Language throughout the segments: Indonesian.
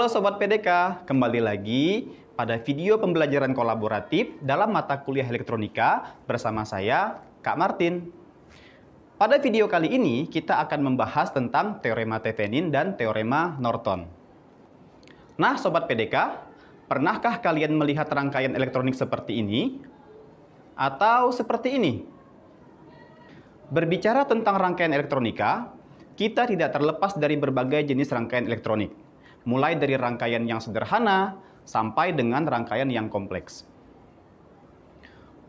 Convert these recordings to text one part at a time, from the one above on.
Halo Sobat PDK, kembali lagi pada video pembelajaran kolaboratif dalam mata kuliah elektronika bersama saya, Kak Martin. Pada video kali ini, kita akan membahas tentang teorema Thevenin dan teorema Norton. Nah Sobat PDK, pernahkah kalian melihat rangkaian elektronik seperti ini? Atau seperti ini? Berbicara tentang rangkaian elektronika, kita tidak terlepas dari berbagai jenis rangkaian elektronik. Mulai dari rangkaian yang sederhana sampai dengan rangkaian yang kompleks.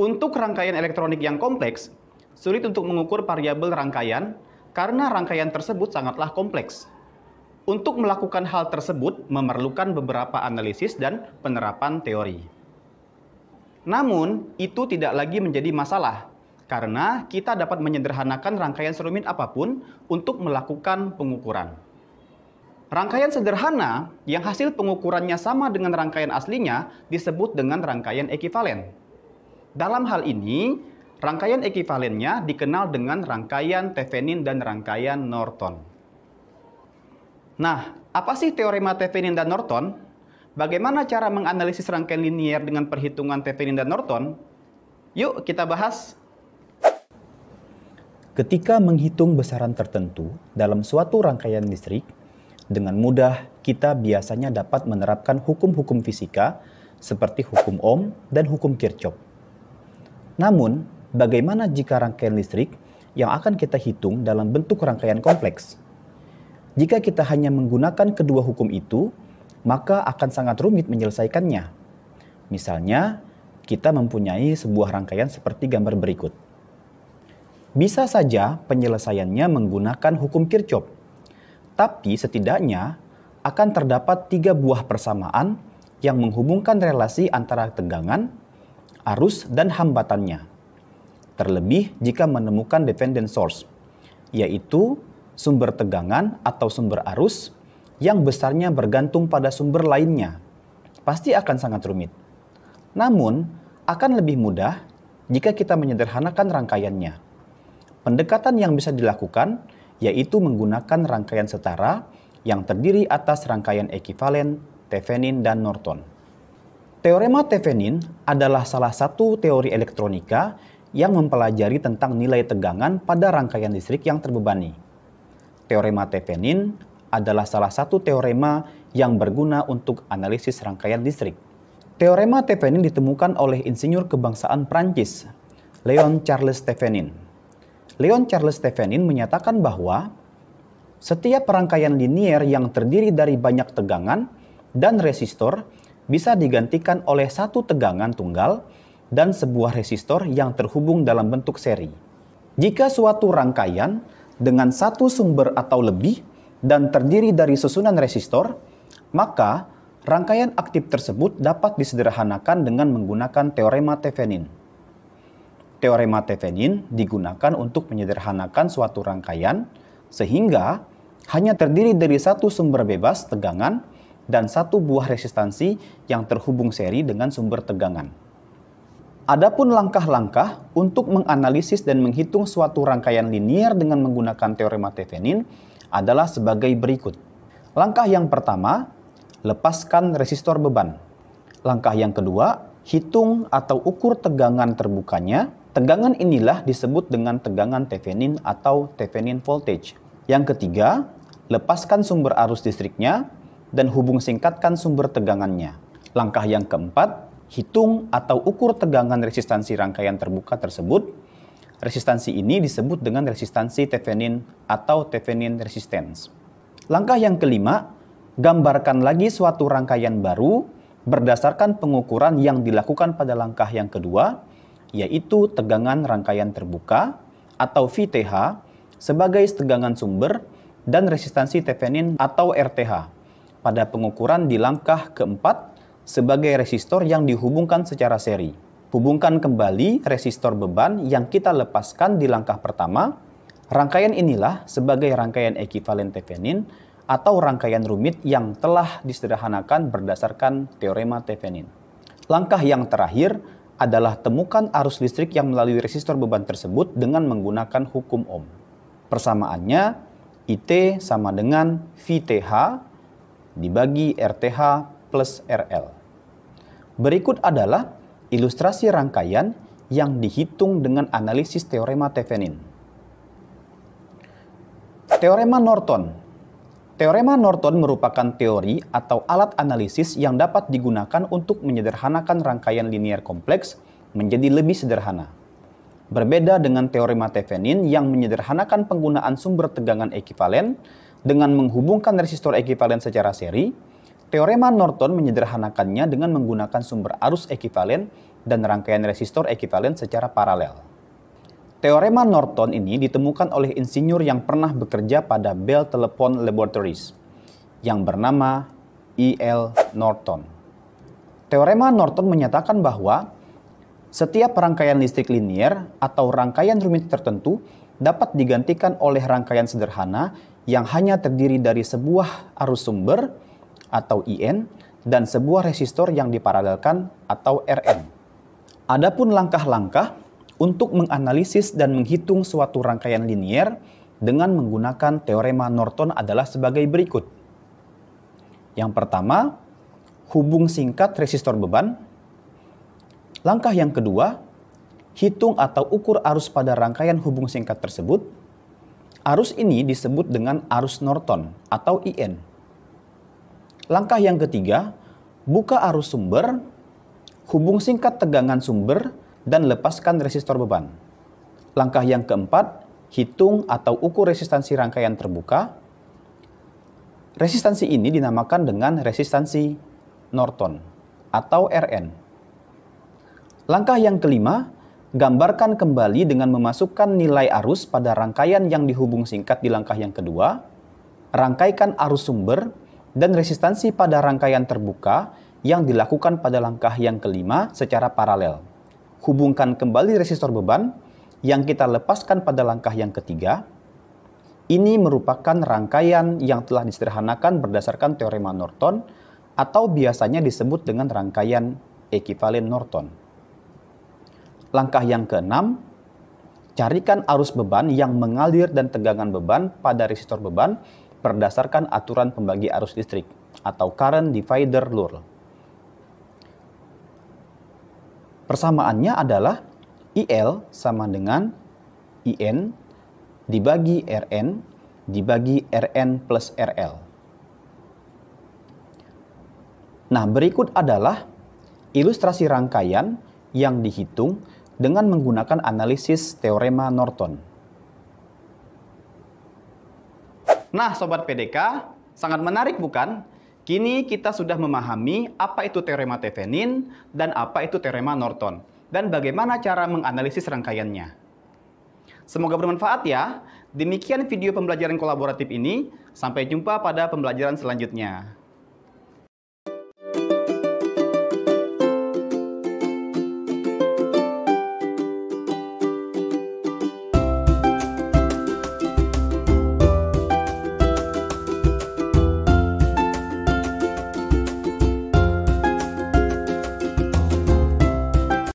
Untuk rangkaian elektronik yang kompleks, sulit untuk mengukur variabel rangkaian karena rangkaian tersebut sangatlah kompleks. Untuk melakukan hal tersebut memerlukan beberapa analisis dan penerapan teori. Namun, itu tidak lagi menjadi masalah karena kita dapat menyederhanakan rangkaian serumit apapun untuk melakukan pengukuran. Rangkaian sederhana yang hasil pengukurannya sama dengan rangkaian aslinya disebut dengan rangkaian ekivalen. Dalam hal ini, rangkaian ekivalennya dikenal dengan rangkaian Thevenin dan rangkaian Norton. Nah, apa sih teorema Thevenin dan Norton? Bagaimana cara menganalisis rangkaian linier dengan perhitungan Thevenin dan Norton? Yuk kita bahas. Ketika menghitung besaran tertentu dalam suatu rangkaian listrik, dengan mudah, kita biasanya dapat menerapkan hukum-hukum fisika seperti hukum Ohm dan hukum Kirchhoff. Namun, bagaimana jika rangkaian listrik yang akan kita hitung dalam bentuk rangkaian kompleks? Jika kita hanya menggunakan kedua hukum itu, maka akan sangat rumit menyelesaikannya. Misalnya, kita mempunyai sebuah rangkaian seperti gambar berikut. Bisa saja penyelesaiannya menggunakan hukum Kirchhoff. Tapi setidaknya akan terdapat 3 buah persamaan yang menghubungkan relasi antara tegangan, arus, dan hambatannya. Terlebih jika menemukan dependent source, yaitu sumber tegangan atau sumber arus yang besarnya bergantung pada sumber lainnya. Pasti akan sangat rumit. Namun, akan lebih mudah jika kita menyederhanakan rangkaiannya. Pendekatan yang bisa dilakukan yaitu menggunakan rangkaian setara yang terdiri atas rangkaian ekivalen, Thevenin, dan Norton. Teorema Thevenin adalah salah satu teori elektronika yang mempelajari tentang nilai tegangan pada rangkaian listrik yang terbebani. Teorema Thevenin adalah salah satu teorema yang berguna untuk analisis rangkaian listrik. Teorema Thevenin ditemukan oleh insinyur kebangsaan Prancis, Léon Charles Thevenin. Léon Charles Thevenin menyatakan bahwa setiap rangkaian linier yang terdiri dari banyak tegangan dan resistor bisa digantikan oleh satu tegangan tunggal dan sebuah resistor yang terhubung dalam bentuk seri. Jika suatu rangkaian dengan satu sumber atau lebih dan terdiri dari susunan resistor, maka rangkaian aktif tersebut dapat disederhanakan dengan menggunakan teorema Thevenin. Teorema Thevenin digunakan untuk menyederhanakan suatu rangkaian sehingga hanya terdiri dari satu sumber bebas tegangan dan satu buah resistansi yang terhubung seri dengan sumber tegangan. Adapun langkah-langkah untuk menganalisis dan menghitung suatu rangkaian linier dengan menggunakan teorema Thevenin adalah sebagai berikut. Langkah yang pertama, lepaskan resistor beban. Langkah yang kedua, hitung atau ukur tegangan terbukanya. Tegangan inilah disebut dengan tegangan Thevenin atau Thevenin voltage. Yang ketiga, lepaskan sumber arus listriknya dan hubung singkatkan sumber tegangannya. Langkah yang keempat, hitung atau ukur tegangan resistansi rangkaian terbuka tersebut. Resistansi ini disebut dengan resistansi Thevenin atau Thevenin resistance. Langkah yang kelima, gambarkan lagi suatu rangkaian baru berdasarkan pengukuran yang dilakukan pada langkah yang kedua, yaitu tegangan rangkaian terbuka atau VTH sebagai tegangan sumber dan resistansi Thevenin atau RTH pada pengukuran di langkah keempat sebagai resistor yang dihubungkan secara seri. Hubungkan kembali resistor beban yang kita lepaskan di langkah pertama. Rangkaian inilah sebagai rangkaian ekivalen Thevenin atau rangkaian rumit yang telah disederhanakan berdasarkan teorema Thevenin. Langkah yang terakhir adalah temukan arus listrik yang melalui resistor beban tersebut dengan menggunakan hukum Ohm. Persamaannya, IT sama dengan VTH dibagi RTH plus RL. Berikut adalah ilustrasi rangkaian yang dihitung dengan analisis teorema Thevenin. Teorema Norton. Teorema Norton merupakan teori atau alat analisis yang dapat digunakan untuk menyederhanakan rangkaian linier kompleks menjadi lebih sederhana. Berbeda dengan teorema Thevenin yang menyederhanakan penggunaan sumber tegangan ekivalen dengan menghubungkan resistor ekivalen secara seri, teorema Norton menyederhanakannya dengan menggunakan sumber arus ekivalen dan rangkaian resistor ekivalen secara paralel. Teorema Norton ini ditemukan oleh insinyur yang pernah bekerja pada Bell Telephone Laboratories, yang bernama E.L. Norton. Teorema Norton menyatakan bahwa setiap rangkaian listrik linier atau rangkaian rumit tertentu dapat digantikan oleh rangkaian sederhana yang hanya terdiri dari sebuah arus sumber atau IN dan sebuah resistor yang diparalelkan atau RN. Adapun langkah-langkah untuk menganalisis dan menghitung suatu rangkaian linier dengan menggunakan teorema Norton adalah sebagai berikut. Yang pertama, hubung singkat resistor beban. Langkah yang kedua, hitung atau ukur arus pada rangkaian hubung singkat tersebut. Arus ini disebut dengan arus Norton atau IN. Langkah yang ketiga, buka arus sumber, hubung singkat tegangan sumber, dan lepaskan resistor beban. Langkah yang keempat, hitung atau ukur resistansi rangkaian terbuka. Resistansi ini dinamakan dengan resistansi Norton atau RN. Langkah yang kelima, gambarkan kembali dengan memasukkan nilai arus pada rangkaian yang dihubung singkat di langkah yang kedua, rangkaikan arus sumber, dan resistansi pada rangkaian terbuka yang dilakukan pada langkah yang kelima secara paralel. Hubungkan kembali resistor beban yang kita lepaskan pada langkah yang ketiga. Ini merupakan rangkaian yang telah disederhanakan berdasarkan teorema Norton atau biasanya disebut dengan rangkaian ekivalen Norton. Langkah yang keenam, carikan arus beban yang mengalir dan tegangan beban pada resistor beban berdasarkan aturan pembagi arus listrik atau current divider rule. Persamaannya adalah IL sama dengan IN dibagi RN dibagi RN plus RL. Nah, berikut adalah ilustrasi rangkaian yang dihitung dengan menggunakan analisis teorema Norton. Nah, Sobat PDK, sangat menarik bukan? Kini kita sudah memahami apa itu teorema Thevenin dan apa itu teorema Norton, dan bagaimana cara menganalisis rangkaiannya. Semoga bermanfaat ya. Demikian video pembelajaran kolaboratif ini. Sampai jumpa pada pembelajaran selanjutnya.